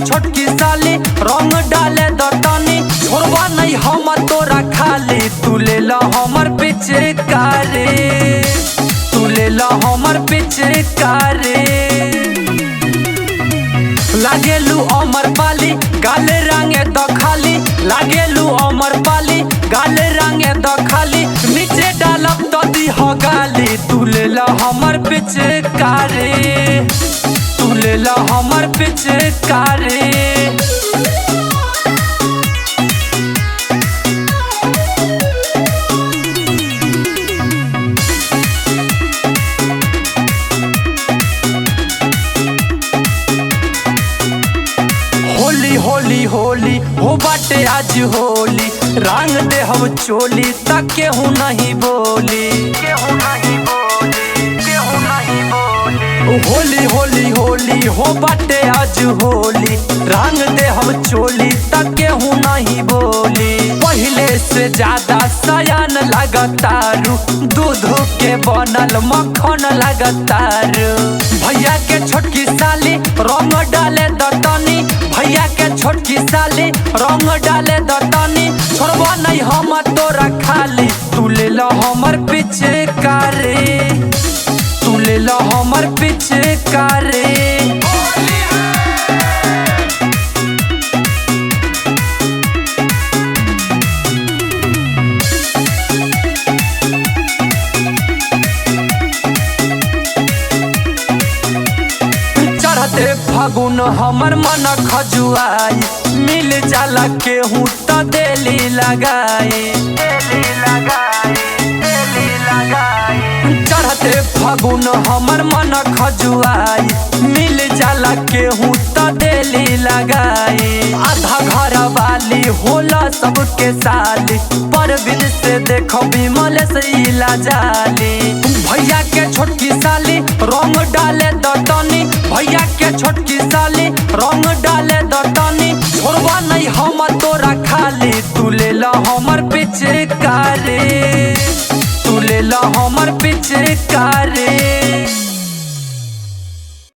छोटकी साली रंग डाले दतनी छोड़वा नहीं हम तोरा खाली। तू ले ला हमर पिचकारी, तू ले ला हमर पिचकारी। लागेलू अमर पाली गाल रंगे दखाली, लागेलू अमर पाली गाल रंगे दखाली। नीचे डालब तो दी हो गाली। तू ले ला हमर पिचकारी, तू ले ला हमर पिचकारी। होली होली होली हो बाटे आज होली, रंग दे हम चोली तक केहू नहीं बोली, केहू नहीं बोली, केहू नहीं बोली। होली होली होली हो बाटे आज होली, रंग दे हम चोली तक केहू नहीं बोली। पहले से ज्यादा सयान लगतारू, दूध के बनल मक्खन लगतारू। भैया के छोटकी साली रंग डाले दतनी, भैया के छोटकी साली रंग डाले दतनी छोड़वा नहीं हम तोरा खाली। तू ले ला हमर पिचकारी, तू ले ला हमर पिचकारी। चढ़ते फागुन हमर मन खजुआई, मिल जाला केहू तो देली लगाई, देली लगाई, देली लगाई। चढ़ते फागुन हमर मन खजुआई, मिल जाला केहू तो देली लगाई। आधा घर वाली होला सबके साली, परवीन से देखो विमल से इला जाली। भैया के छोटकी साली रंग डाले दतनी, भैया के छोटकी साली रंग डाले दतनी छोड़वा नहीं हम तोरा खाली। तू ले ला हमर पिचकारी, तू ले ला हमर पिचकारी।